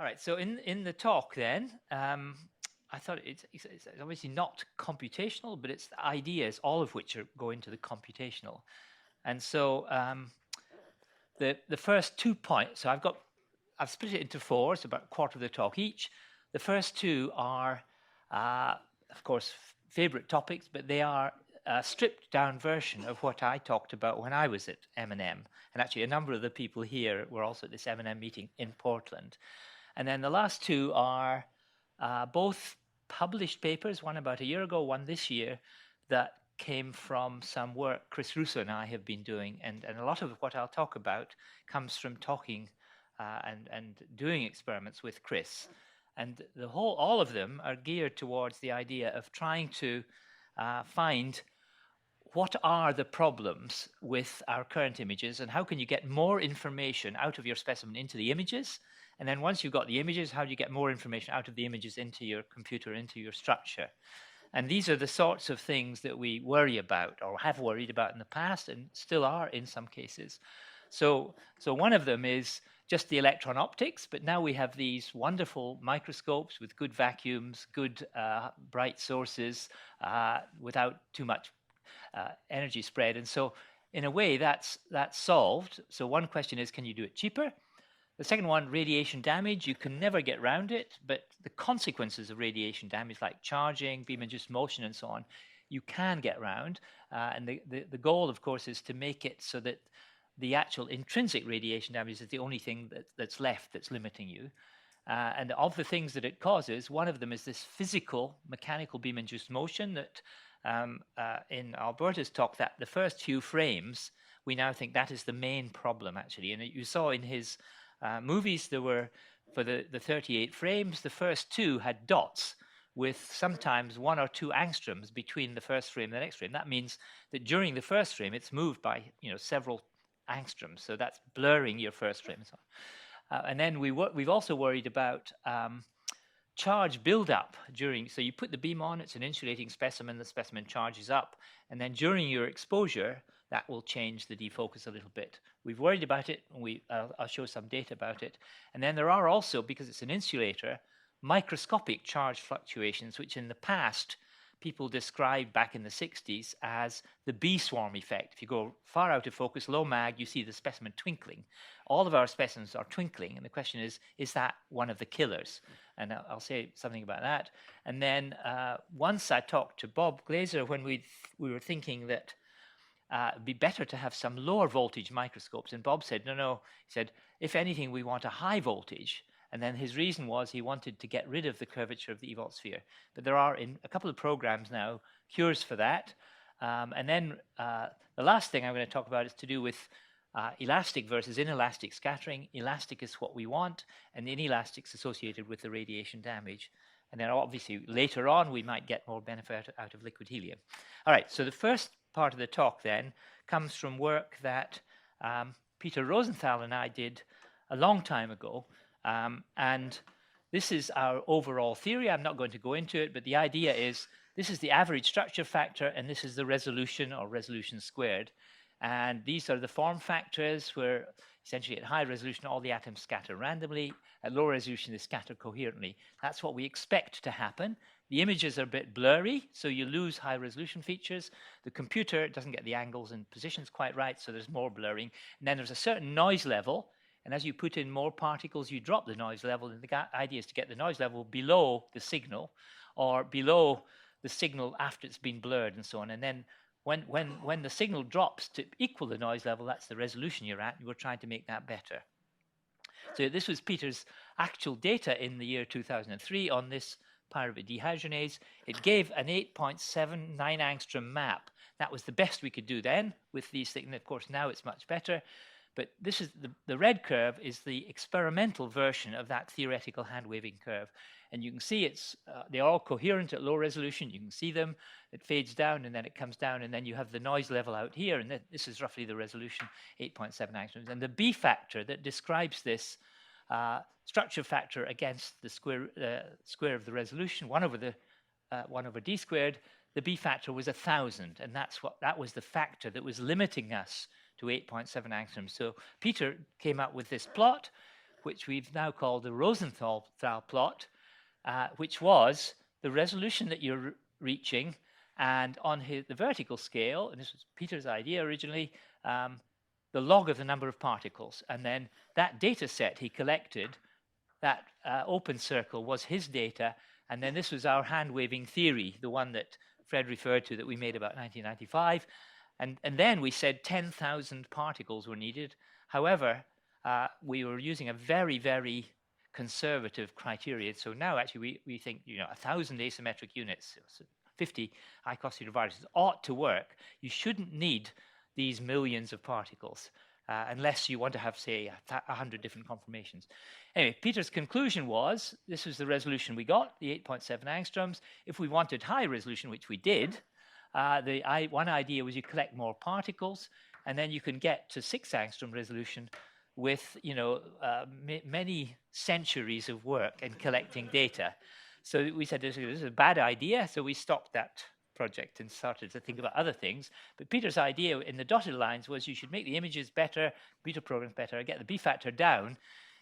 All right, so in the talk then, I thought it's obviously not computational, but it's the ideas, all of which go into the computational. And so the first 2 points, so I've split it into 4, so about a quarter of the talk each. The first 2 are, of course, favorite topics, but they are a stripped down version of what I talked about when I was at M&M. And actually, a number of the people here were also at this M&M meeting in Portland. And then the last 2 are both published papers, one about a year ago, one this year, that came from some work Chris Russo and I have been doing. And a lot of what I'll talk about comes from talking and doing experiments with Chris. And all of them are geared towards the idea of trying to find what are the problems with our current images and how can you get more information out of your specimen into the images. And then once you've got the images, how do you get more information out of the images into your computer, into your structure? And these are the sorts of things that we worry about or have worried about in the past and still are in some cases. So one of them is just the electron optics, but now we have these wonderful microscopes with good vacuums, good bright sources without too much energy spread. And so in a way that's solved. So one question is, can you do it cheaper? The second one, radiation damage, you can never get around it, but the consequences of radiation damage like charging, beam-induced motion and so on, you can get around. And the goal, of course, is to make it so that the actual intrinsic radiation damage is the only thing that's left that's limiting you. And of the things that it causes, one of them is this physical mechanical beam-induced motion that in Alberta's talk, that the first few frames, we now think that is the main problem, actually. And you saw in his movies, there were, for the 38 frames, the first 2 had dots with sometimes 1 or 2 angstroms between the first frame and the next frame. That means that during the first frame, it's moved by several angstroms. So that's blurring your first frame and so on. And then we've also worried about charge buildup during, so you put the beam on, it's an insulating specimen, the specimen charges up, and then during your exposure, that will change the defocus a little bit. We've worried about it, and I'll show some data about it. And then there are also, because it's an insulator, microscopic charge fluctuations, which in the past, people described back in the 60s as the bee swarm effect. If you go far out of focus, low mag, you see the specimen twinkling. All of our specimens are twinkling, and the question is that one of the killers? And I'll say something about that. And then once I talked to Bob Glazer when we were thinking that it'd be better to have some lower voltage microscopes. And Bob said, no. He said, if anything, we want a high voltage. And then his reason was he wanted to get rid of the curvature of the Ewald sphere. But there are, in a couple of programs now, cures for that. And then the last thing I'm going to talk about is to do with elastic versus inelastic scattering. Elastic is what we want, and inelastic is associated with the radiation damage. And then obviously later on, we might get more benefit out of liquid helium. All right, so the first part of the talk then comes from work that Peter Rosenthal and I did a long time ago. And this is our overall theory. I'm not going to go into it, but the idea is this is the average structure factor, and this is the resolution or resolution squared. And these are the form factors where essentially at high resolution, all the atoms scatter randomly. At low resolution, they scatter coherently. That's what we expect to happen. The images are a bit blurry, so you lose high resolution features. The computer doesn't get the angles and positions quite right, so there's more blurring. And then there's a certain noise level, and as you put in more particles, you drop the noise level, and the idea is to get the noise level below the signal, or below the signal after it's been blurred and so on. And then when the signal drops to equal the noise level, that's the resolution you're at, and we're trying to make that better. So this was Peter's actual data in the year 2003 on this pyruvate dehydrogenase. It gave an 8.79 angstrom map. That was the best we could do then with these things. And of course, now it's much better. But this is the red curve is the experimental version of that theoretical hand-waving curve. And you can see they're all coherent at low resolution. You can see them. It fades down, and then it comes down, and then you have the noise level out here. And this is roughly the resolution, 8.7 angstroms. And the B factor that describes this structure factor against the square of the resolution, 1 over d squared, the B factor was 1,000. And that was the factor that was limiting us to 8.7 angstroms. So Peter came up with this plot which we've now called the Rosenthal plot, which was the resolution that you're reaching, and on the vertical scale, and this was Peter's idea originally, the log of the number of particles. And then that data set he collected, that open circle was his data, and then this was our hand-waving theory, the one that Fred referred to that we made about 1995. And then we said 10,000 particles were needed. However, we were using a very, very conservative criteria. So now actually we think 1,000 asymmetric units, so 50 icosahedral viruses ought to work. You shouldn't need these millions of particles unless you want to have, say, 100 different conformations. Anyway, Peter's conclusion was, this was the resolution we got, the 8.7 angstroms. If we wanted high resolution, which we did, one idea was you collect more particles, and then you can get to 6 angstrom resolution with many centuries of work in collecting data. So we said this is a bad idea, so we stopped that project and started to think about other things. But Peter's idea in the dotted lines was you should make the images better, computer programs better, get the B factor down.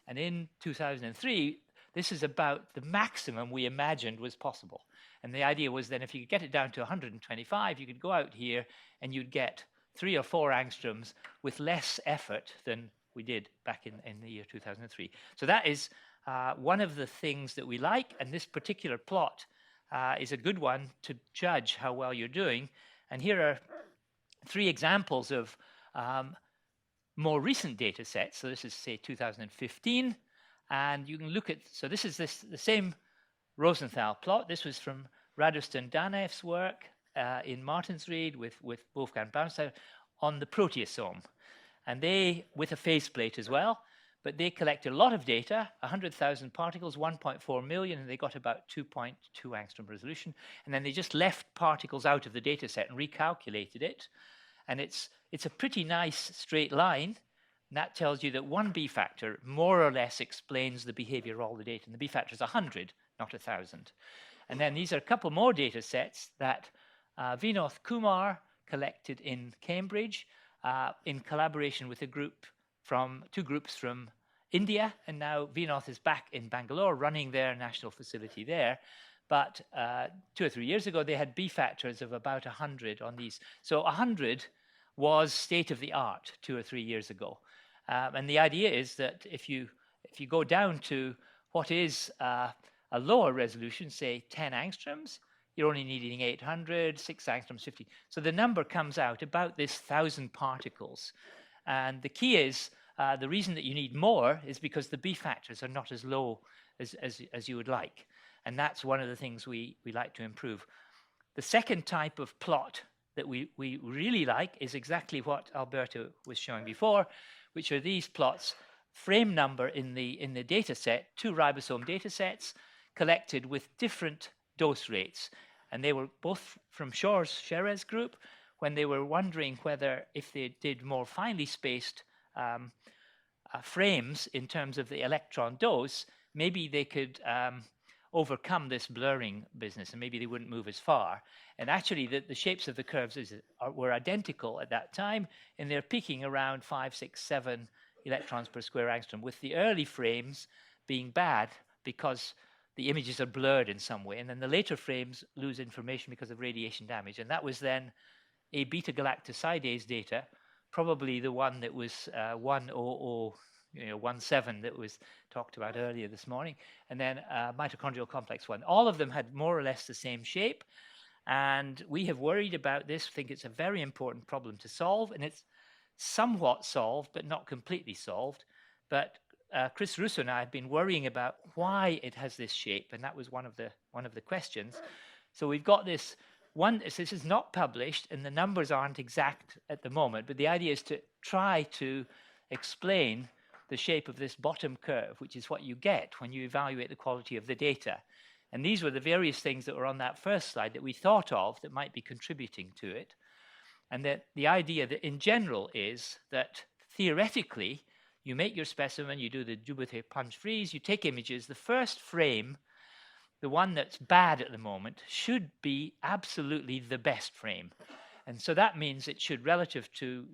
And in 2003, this is about the maximum we imagined was possible. And the idea was then if you could get it down to 125, you could go out here and you'd get 3 or 4 angstroms with less effort than we did back in the year 2003. So that is one of the things that we like, and this particular plot is a good one to judge how well you're doing. And here are 3 examples of more recent data sets. So this is, say, 2015, and you can look at, so this is the same Rosenthal plot. This was from Radostin Danev's work in Martinsried with Wolfgang Baumstein on the proteasome. And they, with a faceplate as well, but they collected a lot of data, 100,000 particles, 1.4 million, and they got about 2.2 angstrom resolution. And then they just left particles out of the data set and recalculated it. And it's a pretty nice straight line. And that tells you that one B factor more or less explains the behavior of all the data. And the B factor is 100, not 1,000. And then these are a couple more data sets that Vinoth Kumar collected in Cambridge in collaboration with two groups from India, and now Vinoth is back in Bangalore running their national facility there. But 2 or 3 years ago, they had B factors of about 100 on these. So 100 was state of the art 2 or 3 years ago. And the idea is that if you go down to what is a lower resolution, say 10 angstroms, you're only needing 800, 6 angstroms, 50. So the number comes out about this 1,000 particles. And the key is, the reason that you need more is because the B factors are not as low as you would like. And that's one of the things we like to improve. The second type of plot that we really like is exactly what Alberto was showing before, which are these plots, frame number in the data set, 2 ribosome data sets collected with different dose rates. And they were both from Sherez group, when they were wondering whether if they did more finely spaced frames in terms of the electron dose, maybe they could overcome this blurring business and maybe they wouldn't move as far. And actually the shapes of the curves were identical at that time, and they're peaking around 5, 6, 7 electrons per square angstrom, with the early frames being bad because the images are blurred in some way, and then the later frames lose information because of radiation damage. And that was then a beta-galactosidase data, probably the one that was 10017 that was talked about earlier this morning, and then mitochondrial complex 1. All of them had more or less the same shape, and we have worried about this, think it's a very important problem to solve, and it's somewhat solved, but not completely solved. But Chris Russo and I have been worrying about why it has this shape, and that was one of the questions. So we've got this one. This is not published, and the numbers aren't exact at the moment. But the idea is to try to explain the shape of this bottom curve, which is what you get when you evaluate the quality of the data. And these were the various things that were on that first slide that we thought of that might be contributing to it. And that the idea that in general is that theoretically, you make your specimen, you do the Dubochet punch freeze, you take images. The first frame, the one that's bad at the moment, should be absolutely the best frame. And so that means it should, relative to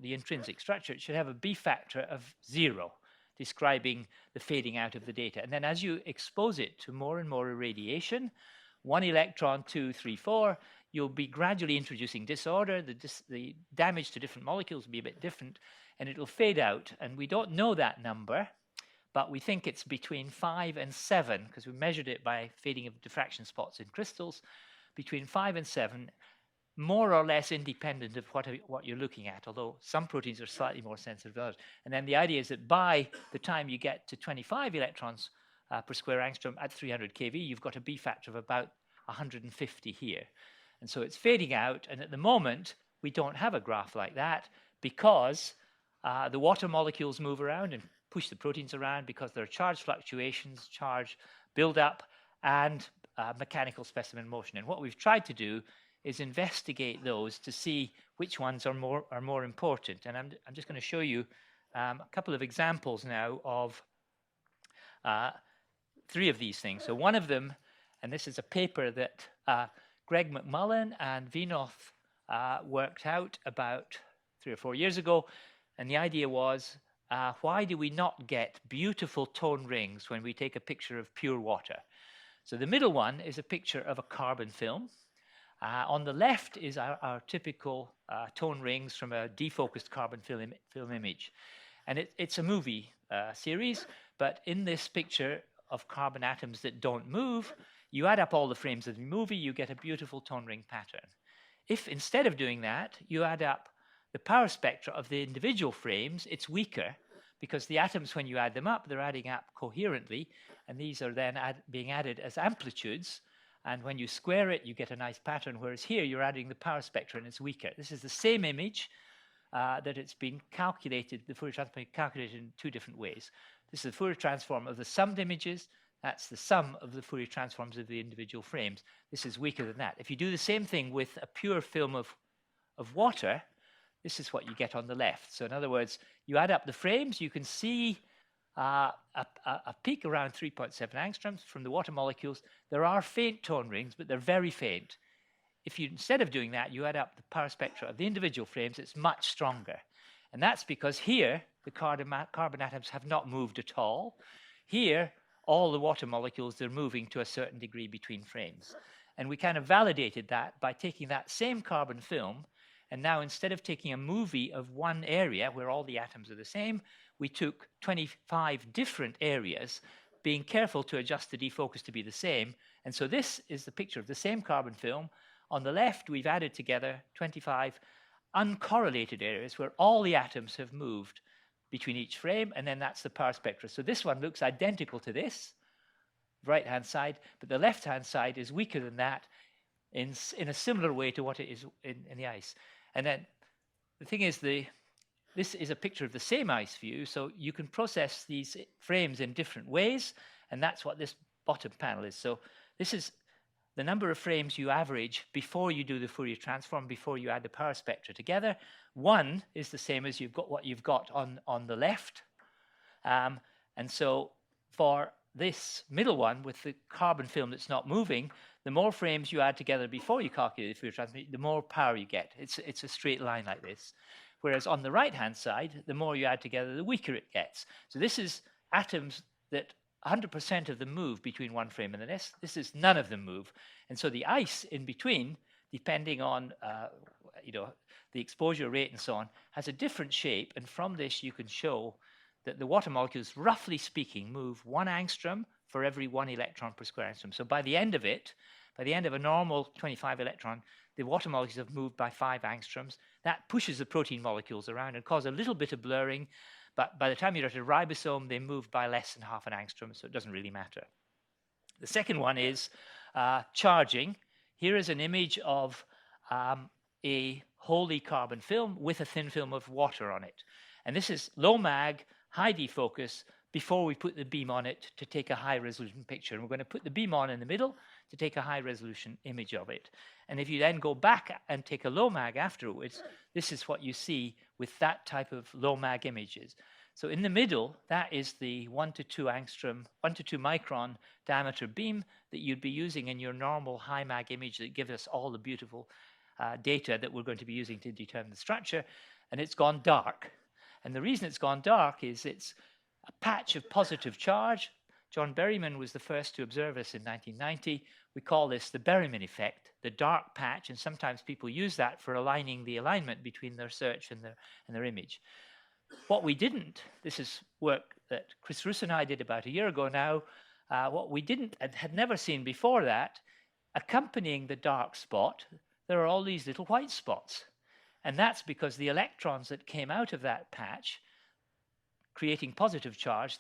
the intrinsic structure, it should have a B factor of 0. describing the fading out of the data. And then as you expose it to more and more irradiation, 1 electron, 2, 3, 4, you'll be gradually introducing disorder. The damage to different molecules will be a bit different, and it'll fade out. And we don't know that number, but we think it's between 5 and 7, because we measured it by fading of diffraction spots in crystals, between 5 and 7, more or less independent of what you're looking at, although some proteins are slightly more sensitive than others. And then the idea is that by the time you get to 25 electrons per square angstrom at 300 keV, you've got a B factor of about 150 here. And so it's fading out, and at the moment, we don't have a graph like that because the water molecules move around and push the proteins around because there are charge fluctuations, charge buildup, and mechanical specimen motion. And what we've tried to do is investigate those to see which ones are more important. And I'm just going to show you a couple of examples now of 3 of these things. So one of them, and this is a paper that Greg McMullen and Vinoth worked out about 3 or 4 years ago. And the idea was, why do we not get beautiful tone rings when we take a picture of pure water? So the middle one is a picture of a carbon film. On the left is our typical tone rings from a defocused carbon film image. And it's a movie series, but in this picture of carbon atoms that don't move, you add up all the frames of the movie, you get a beautiful tone ring pattern. If instead of doing that, you add up the power spectra of the individual frames, it's weaker, because the atoms, when you add them up, they're adding up coherently, and these are then being added as amplitudes. And when you square it, you get a nice pattern, whereas here you're adding the power spectra and it's weaker. This is the same image that it's been calculated, the Fourier transform calculated in 2 different ways. This is the Fourier transform of the summed images. That's the sum of the Fourier transforms of the individual frames. This is weaker than that. If you do the same thing with a pure film of water, this is what you get on the left. So in other words, you add up the frames, you can see a peak around 3.7 angstroms from the water molecules. There are faint tone rings, but they're very faint. If you, instead of doing that, you add up the power spectra of the individual frames, it's much stronger. And that's because here, the carbon atoms have not moved at all. Here, all the water molecules, they're moving to a certain degree between frames. And we kind of validated that by taking that same carbon film, and now instead of taking a movie of one area where all the atoms are the same, we took 25 different areas, being careful to adjust the defocus to be the same. And so this is the picture of the same carbon film. On the left, we've added together 25 uncorrelated areas where all the atoms have moved between each frame, and then that's the power spectra. So this one looks identical to this, right-hand side, but the left-hand side is weaker than that in a similar way to what it is in the ice. And then the thing is, this is a picture of the same ice view, so you can process these frames in different ways, and that's what this bottom panel is. So this is the number of frames you average before you do the Fourier transform, before you add the power spectra together. 1 is the same as what you've got on the left. And so for this middle one with the carbon film that's not moving, the more frames you add together before you calculate the Fourier transform, the more power you get. It's a straight line like this. Whereas on the right-hand side, the more you add together, the weaker it gets. So this is atoms that 100% of them move between one frame and the next. This is none of them move. And so the ice in between, depending on the exposure rate and so on, has a different shape. And from this, you can show that the water molecules, roughly speaking, move 1 angstrom for every 1 electron per square angstrom. So by the end of it, by the end of a normal 25 electron, the water molecules have moved by 5 angstroms. That pushes the protein molecules around and causes a little bit of blurring. But by the time you're at a ribosome, they move by less than half an angstrom, so it doesn't really matter. The second one is charging. Here is an image of a wholly carbon film with a thin film of water on it. And this is low mag, high defocus, before we put the beam on it to take a high resolution picture. And we're going to put the beam on in the middle to take a high resolution image of it. And if you then go back and take a low mag afterwards, this is what you see with that type of low mag images. So in the middle, that is the 1 to 2 angstrom, 1 to 2 micron diameter beam that you'd be using in your normal high mag image that gives us all the beautiful data that we're going to be using to determine the structure. And it's gone dark. And the reason it's gone dark is it's a patch of positive charge. John Berryman was the first to observe this in 1990. We call this the Berryman effect, the dark patch, and sometimes people use that for aligning the alignment between their search and their image. What we didn't, this is work that Chris Russo and I did about a year ago now, what we didn't and had never seen before that, accompanying the dark spot, there are all these little white spots. And that's because the electrons that came out of that patch, creating positive charge,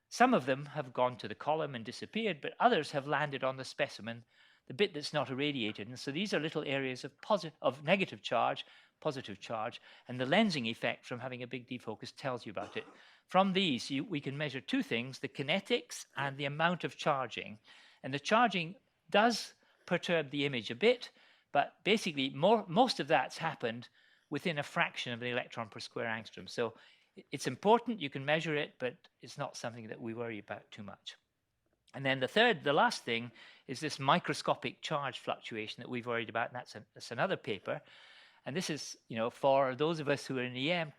some of them have gone to the column and disappeared, but others have landed on the specimen, the bit that's not irradiated. And so these are little areas of negative charge, positive charge, and the lensing effect from having a big defocus tells you about it. From these, we can measure two things, the kinetics and the amount of charging. And the charging does perturb the image a bit, but basically most of that's happened within a fraction of an electron per square angstrom. So it's important, you can measure it, but it's not something that we worry about too much. And then the last thing is this microscopic charge fluctuation that we've worried about, and that's another paper. And this is, for those of us who are in EM,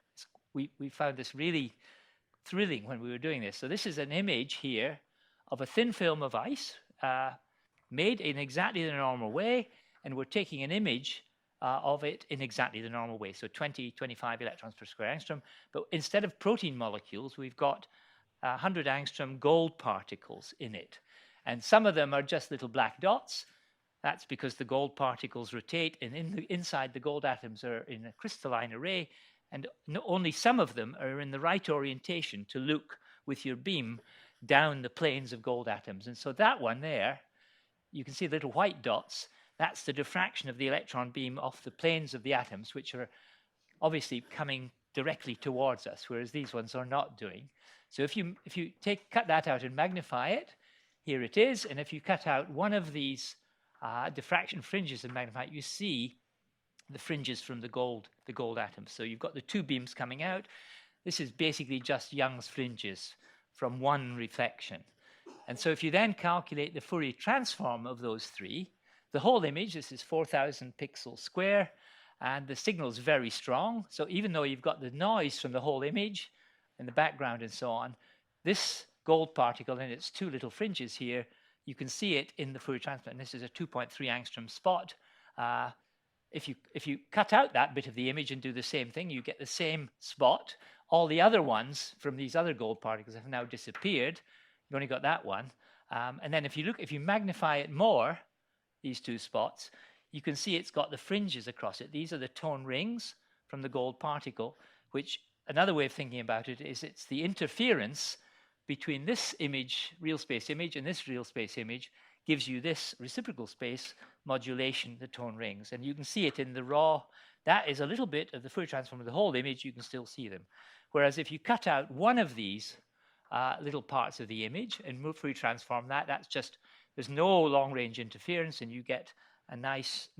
we found this really thrilling when we were doing this. So this is an image here of a thin film of ice made in exactly the normal way, and we're taking an image of it in exactly the normal way, so 25 electrons per square angstrom. But instead of protein molecules, we've got 100 angstrom gold particles in it. And some of them are just little black dots. That's because the gold particles rotate, and inside the gold atoms are in a crystalline array, and only some of them are in the right orientation to look with your beam down the planes of gold atoms. And so that one there, you can see the little white dots. That's the diffraction of the electron beam off the planes of the atoms, which are obviously coming directly towards us, whereas these ones are not doing. So if you cut that out and magnify it, here it is. And if you cut out one of these diffraction fringes and magnify it, you see the fringes from the gold atoms. So you've got the two beams coming out. This is basically just Young's fringes from one reflection. And so if you then calculate the Fourier transform of those three, the whole image, this is 4,000 pixels square, and the signal is very strong. So even though you've got the noise from the whole image in the background and so on, this gold particle and its two little fringes here, you can see it in the Fourier transform. And this is a 2.3 angstrom spot. If you cut out that bit of the image and do the same thing, you get the same spot. All the other ones from these other gold particles have now disappeared. You've only got that one. And then if you magnify it more, these two spots, you can see it's got the fringes across it. These are the tone rings from the gold particle, which another way of thinking about it is it's the interference between this image, real space image, and this real space image gives you this reciprocal space modulation, the tone rings. And you can see it in the raw. That is a little bit of the Fourier transform of the whole image. You can still see them. Whereas if you cut out one of these little parts of the image and Fourier transform that, that's just, there's no long-range interference, and you get a nice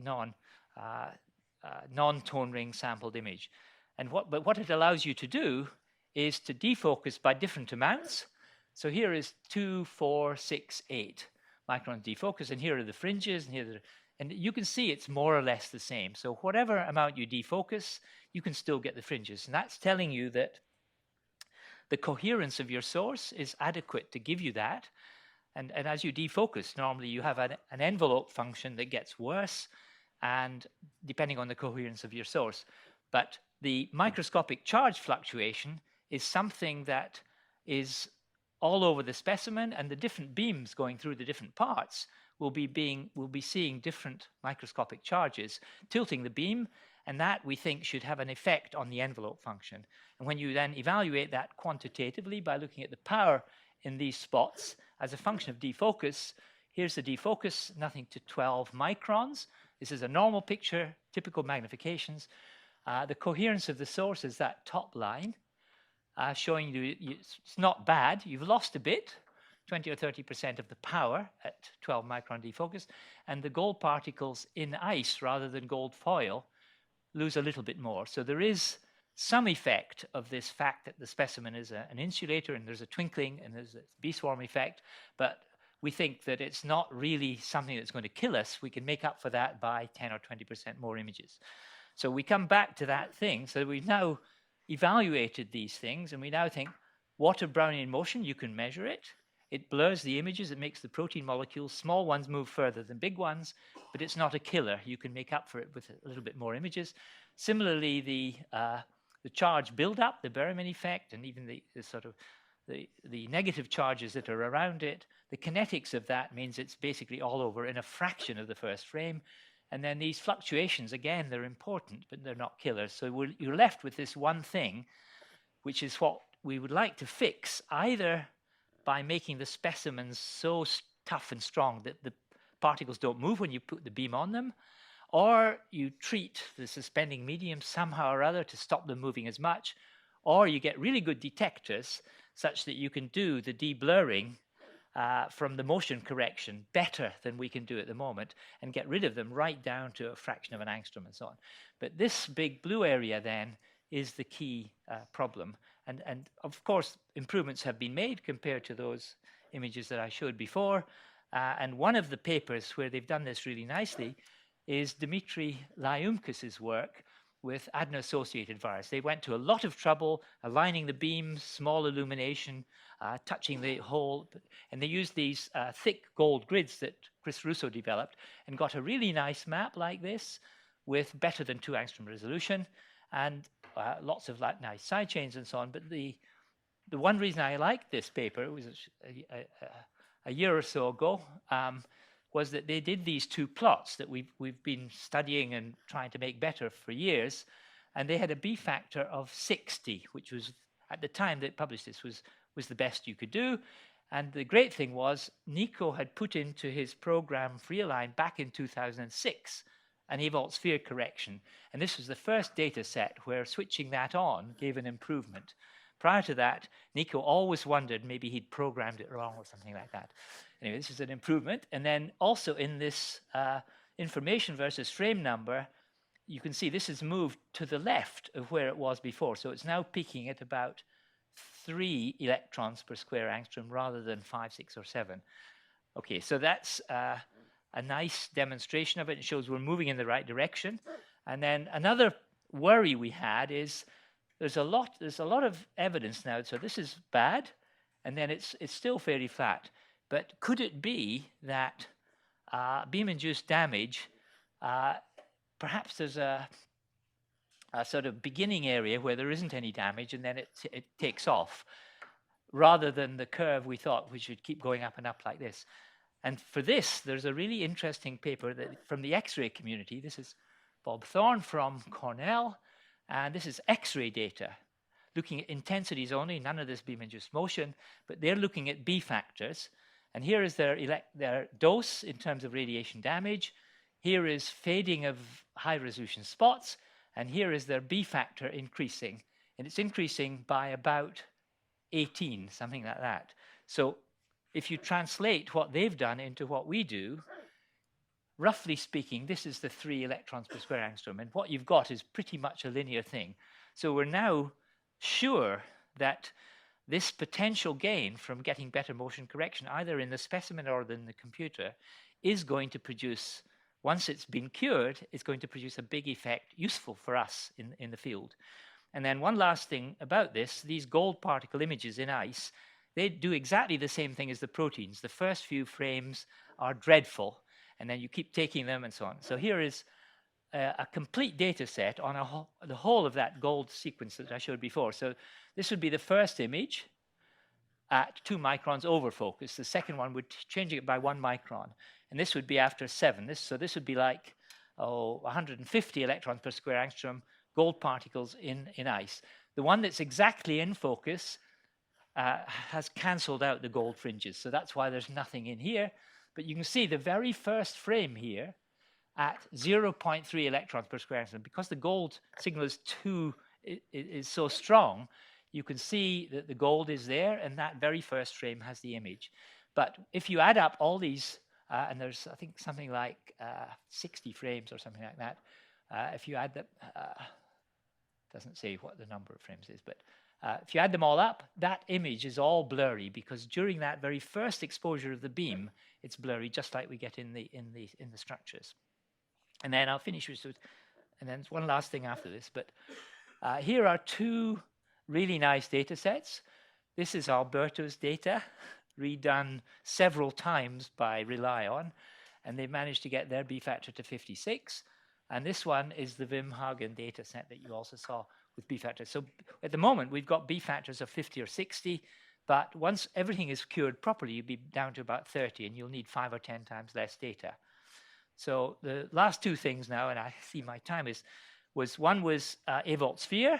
non-tone ring sampled image. But what it allows you to do is to defocus by different amounts. So here is 2, 4, 6, 8 microns defocus, and here are the fringes, and you can see it's more or less the same. So whatever amount you defocus, you can still get the fringes, and that's telling you that the coherence of your source is adequate to give you that. And as you defocus, normally you have an envelope function that gets worse, and depending on the coherence of your source. But the microscopic charge fluctuation is something that is all over the specimen, and the different beams going through the different parts will be seeing different microscopic charges tilting the beam, and that we think should have an effect on the envelope function. And when you then evaluate that quantitatively by looking at the power in these spots as a function of defocus, here's the defocus, nothing to 12 microns. This is a normal picture, typical magnifications. The coherence of the source is that top line, showing you it's not bad. You've lost a bit, 20 or 30% of the power at 12 micron defocus, and the gold particles in ice rather than gold foil lose a little bit more. So there is some effect of this fact that the specimen is an insulator, and there's a twinkling and there's a bee swarm effect, but we think that it's not really something that's going to kill us. We can make up for that by 10 or 20% more images. So we come back to that thing. So we've now evaluated these things, and we now think, Water Brownian motion, you can measure it. It blurs the images, it makes the protein molecules, small ones move further than big ones, but it's not a killer. You can make up for it with a little bit more images. Similarly, the charge buildup, the Berryman effect, and even the sort of the negative charges that are around it, the kinetics of that means it's basically all over in a fraction of the first frame. And then these fluctuations, again, they're important, but they're not killers. So you're left with this one thing, which is what we would like to fix, either by making the specimens so tough and strong that the particles don't move when you put the beam on them, or you treat the suspending medium somehow or other to stop them moving as much, or you get really good detectors such that you can do the deblurring from the motion correction better than we can do at the moment and get rid of them right down to a fraction of an angstrom and so on. But this big blue area then is the key problem. And of course, improvements have been made compared to those images that I showed before. And one of the papers where they've done this really nicely is Dmitry Lyumkis's work with adeno-associated virus. They went to a lot of trouble aligning the beams, small illumination, touching the hole, and they used these thick gold grids that Chris Russo developed and got a really nice map like this with better than 2 angstrom resolution and lots of nice side chains and so on. But the one reason I liked this paper, it was a year or so ago, was that they did these 2 plots that we've been studying and trying to make better for years, and they had a B factor of 60, which was, at the time they published this, was the best you could do. And the great thing was Nico had put into his program FreeAlign back in 2006 an Ewald sphere correction, and this was the first data set where switching that on gave an improvement. Prior to that, Nico always wondered maybe he'd programmed it wrong or something like that. Anyway, this is an improvement. And then also in this information versus frame number, you can see this has moved to the left of where it was before. So it's now peaking at about 3 electrons per square angstrom rather than 5, 6, or 7. Okay, so that's a nice demonstration of it. It shows we're moving in the right direction. And then another worry we had is there's a lot of evidence now. So this is bad, and then it's still fairly flat. But could it be that beam-induced damage, perhaps there's a sort of beginning area where there isn't any damage, and then it takes off, rather than the curve we thought we should keep going up and up like this. And for this, there's a really interesting paper from the X-ray community. This is Bob Thorne from Cornell, and this is X-ray data, looking at intensities only, none of this beam-induced motion, but they're looking at B factors. And here is their dose in terms of radiation damage. Here is fading of high-resolution spots, and here is their B factor increasing. And it's increasing by about 18, something like that. So if you translate what they've done into what we do, roughly speaking, this is the 3 electrons per square angstrom, and what you've got is pretty much a linear thing. So we're now sure that this potential gain from getting better motion correction, either in the specimen or in the computer, is going to produce, once it's been cured, it's going to produce a big effect useful for us in the field. And then one last thing about this, these gold particle images in ice, they do exactly the same thing as the proteins. The first few frames are dreadful, and then you keep taking them and so on. So here is a complete data set on the whole of that gold sequence that I showed before. So this would be the first image at 2 microns over focus. The second one would change it by 1 micron. And this would be after 7. So this would be like 150 electrons per square angstrom, gold particles in ice. The one that's exactly in focus has cancelled out the gold fringes. So that's why there's nothing in here. But you can see the very first frame here at 0.3 electrons per square angstrom. Because the gold signal is so strong, you can see that the gold is there, and that very first frame has the image. But if you add up all these, and there's, I think, something like 60 frames or something like that. If you add them, doesn't say what the number of frames is, but if you add them all up, that image is all blurry because during that very first exposure of the beam, it's blurry, just like we get in the structures. And then I'll finish with, and then one last thing after this. But here are 2 really nice data sets. This is Alberto's data, redone several times by Relion, and they managed to get their B factor to 56. And this one is the Wim Hagen data set that you also saw with B factors. So at the moment, we've got B factors of 50 or 60, but once everything is cured properly, you'll be down to about 30, and you'll need 5 or 10 times less data. So the last two things now, and I see my time is, one was Avolt sphere.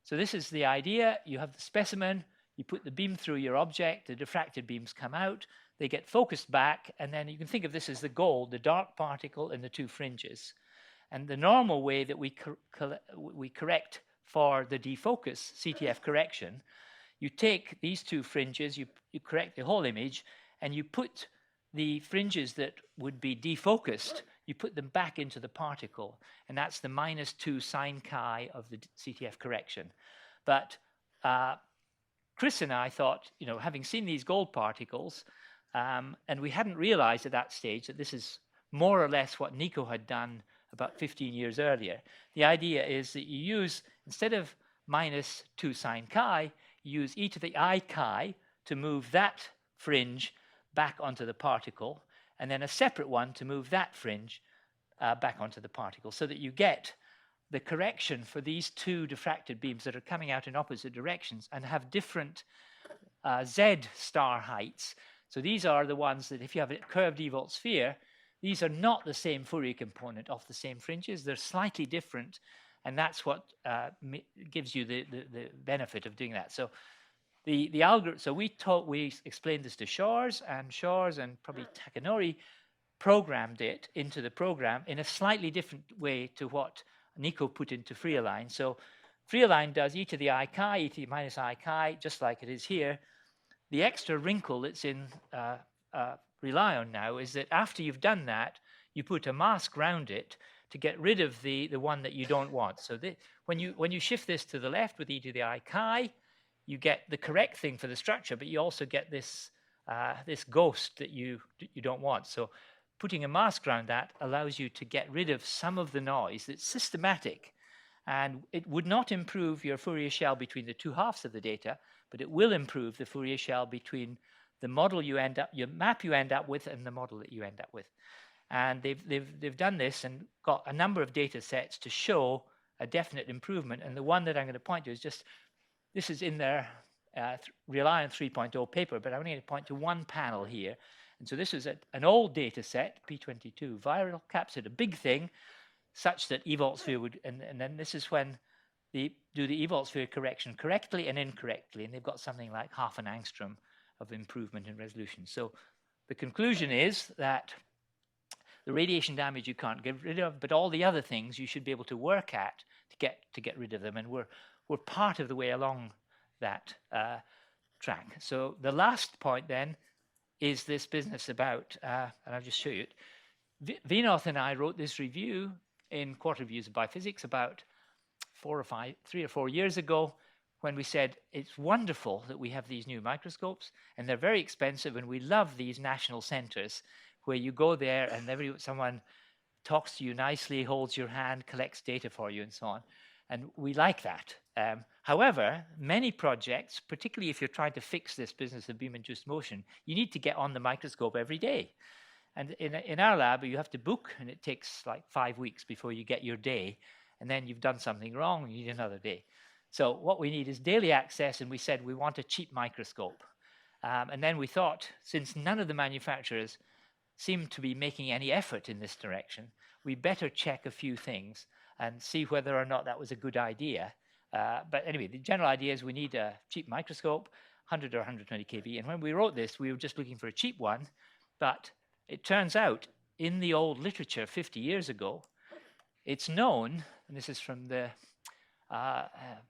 So this is the idea. You have the specimen, you put the beam through your object, the diffracted beams come out, they get focused back, and then you can think of this as the gold, the dark particle and the two fringes. And the normal way that we correct for the defocus, CTF correction, you take these two fringes, you correct the whole image, and you put the fringes that would be defocused, you put them back into the particle, and that's the -2 sine chi of the CTF correction. But Chris and I thought, having seen these gold particles, and we hadn't realized at that stage that this is more or less what Nico had done about 15 years earlier. The idea is that you use, instead of -2 sine chi, you use e to the I chi to move that fringe back onto the particle, and then a separate one to move that fringe back onto the particle, so that you get the correction for these two diffracted beams that are coming out in opposite directions and have different Z star heights. So these are the ones that if you have a curved Avolt sphere, these are not the same Fourier component of the same fringes. They're slightly different, and that's what gives you the benefit of doing that. So the algorithm. So we explained this to Shores and probably Takanori programmed it into the program in a slightly different way to what Nico put into FreeAlign. So FreeAlign does e to the I chi, e to the minus I chi, just like it is here. The extra wrinkle that's in Relion now is that after you've done that, you put a mask around it to get rid of the one that you don't want. So when you shift this to the left with e to the I chi, you get the correct thing for the structure, but you also get this this ghost that you don't want. So putting a mask around that allows you to get rid of some of the noise that's systematic, and it would not improve your Fourier shell between the two halves of the data, but it will improve the Fourier shell between the model your map you end up with, and the model that you end up with. And they've done this and got a number of data sets to show a definite improvement. And the one that I'm going to point to is just, this is in their Relion 3.0 paper, but I'm only going to point to one panel here. And so this is an old data set, P22, viral capsid, a big thing, such that Avolt sphere would, and then this is when they do the Avolt sphere correction correctly and incorrectly, and they've got something like half an angstrom of improvement in resolution. So the conclusion is that the radiation damage you can't get rid of, but all the other things you should be able to work at to get rid of them, and we're part of the way along that track. So the last point then is this business about, and I'll just show you it. Vinoth and I wrote this review in Quarter Reviews of Biophysics about 3 or 4 years ago, when we said it's wonderful that we have these new microscopes, and they're very expensive, and we love these national centers where you go there and someone talks to you nicely, holds your hand, collects data for you, and so on. And we like that. However, many projects, particularly if you're trying to fix this business of beam-induced motion, you need to get on the microscope every day. And in our lab, you have to book, and it takes like 5 weeks before you get your day. And then you've done something wrong, you need another day. So what we need is daily access, and we said we want a cheap microscope. And then we thought, since none of the manufacturers seem to be making any effort in this direction, we better check a few things and see whether or not that was a good idea. But anyway, the general idea is we need a cheap microscope, 100 or 120 kV. And when we wrote this, we were just looking for a cheap one. But it turns out, in the old literature 50 years ago, it's known, and this is from the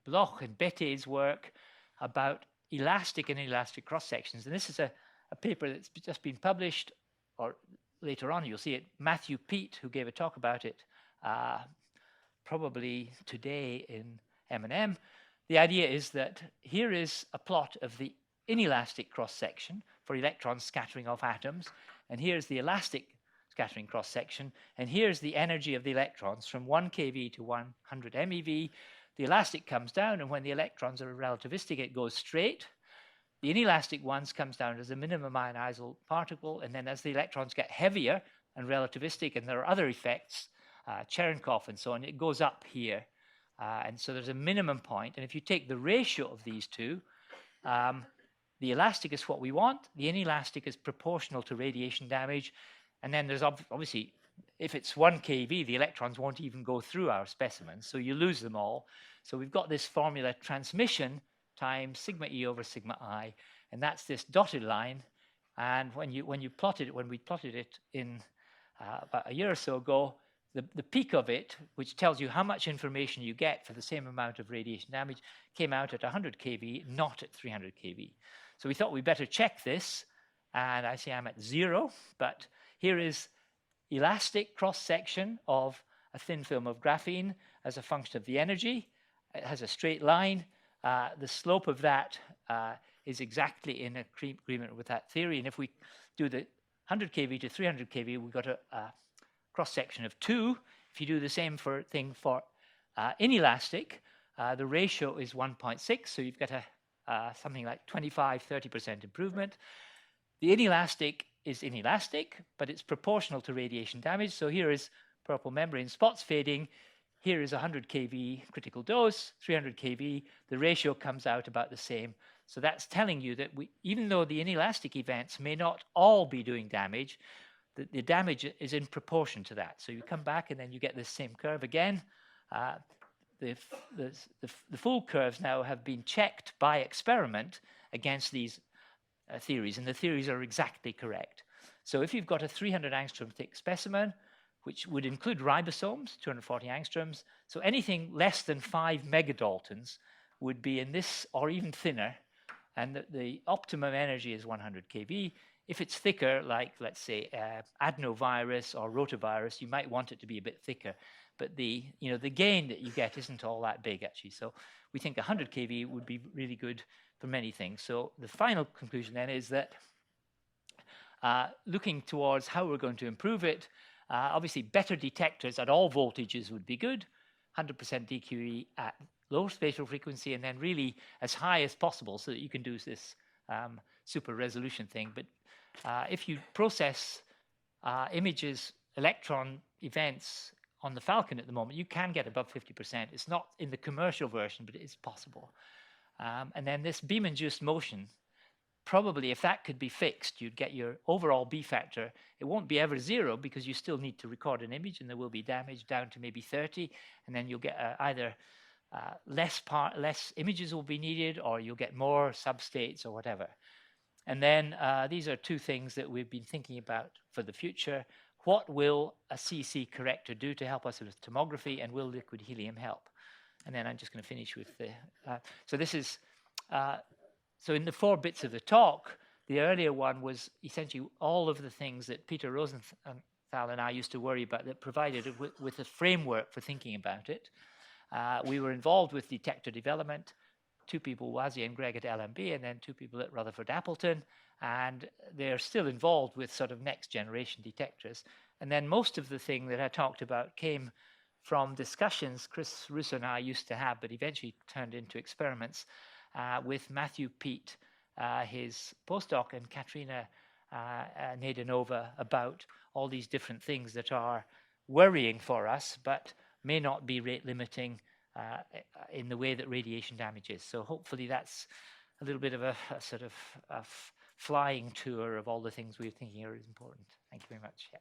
Bloch and Bette's work about elastic and inelastic cross-sections. And this is a paper that's just been published, or later on you'll see it. Matthew Peat, who gave a talk about it probably today in M&M. The idea is that here is a plot of the inelastic cross-section for electrons scattering off atoms, and here's the elastic scattering cross-section, and here's the energy of the electrons from 1 keV to 100 MeV. The elastic comes down, and when the electrons are relativistic, it goes straight. The inelastic ones comes down as a minimum ionizable particle, and then as the electrons get heavier and relativistic, and there are other effects, Cherenkov and so on, it goes up here. And so there's a minimum point, and if you take the ratio of these two, the elastic is what we want, the inelastic is proportional to radiation damage, and then there's obviously, if it's 1 keV, the electrons won't even go through our specimens, so you lose them all. So we've got this formula, transmission times sigma E over sigma I, and that's this dotted line. And when we plotted it in about a year or so ago, the peak of it, which tells you how much information you get for the same amount of radiation damage, came out at 100 keV, not at 300 keV. So we thought we'd better check this, and I say I'm at 0, but here is elastic cross-section of a thin film of graphene as a function of the energy. It has a straight line. The slope of that is exactly in agreement with that theory, and if we do the 100 keV to 300 keV, we've got a cross-section of 2. If you do the same thing for inelastic, the ratio is 1.6, so you've got something like 25–30% improvement. The inelastic is inelastic, but it's proportional to radiation damage. So here is purple membrane spots fading. Here is 100 keV critical dose, 300 keV. The ratio comes out about the same. So that's telling you that even though the inelastic events may not all be doing damage, the damage is in proportion to that. So you come back and then you get this same curve again. The full curves now have been checked by experiment against these theories, and the theories are exactly correct. So if you've got a 300 angstrom thick specimen, which would include ribosomes, 240 angstroms, so anything less than 5 megadaltons would be in this or even thinner, and the optimum energy is 100 keV. If it's thicker, like let's say adenovirus or rotavirus, you might want it to be a bit thicker, but the gain that you get isn't all that big actually. So we think 100 keV would be really good for many things. So the final conclusion then is that looking towards how we're going to improve it, obviously better detectors at all voltages would be good, 100% DQE at low spatial frequency, and then really as high as possible so that you can do this super resolution thing. But if you process images, electron events on the Falcon at the moment, you can get above 50%. It's not in the commercial version, but it is possible. And then this beam-induced motion, probably if that could be fixed, you'd get your overall B factor. It won't be ever 0 because you still need to record an image and there will be damage down to maybe 30, and then you'll get either less images will be needed, or you'll get more substates or whatever. And then these are two things that we've been thinking about for the future. What will a CC corrector do to help us with tomography, and will liquid helium help? And then I'm just going to finish with the... so this is... so in the 4 bits of the talk, the earlier one was essentially all of the things that Peter Rosenthal and I used to worry about that provided with a framework for thinking about it. We were involved with detector development, 2 people, Wazi and Greg at LMB, and then 2 people at Rutherford Appleton, and they're still involved with sort of next generation detectors. And then most of the thing that I talked about came from discussions Chris Russo and I used to have, but eventually turned into experiments with Matthew Peat, his postdoc, and Katrina Nadanova about all these different things that are worrying for us, but may not be rate limiting in the way that radiation damage is. So hopefully that's a little bit of a sort of a flying tour of all the things we're thinking are important. Thank you very much. Yeah.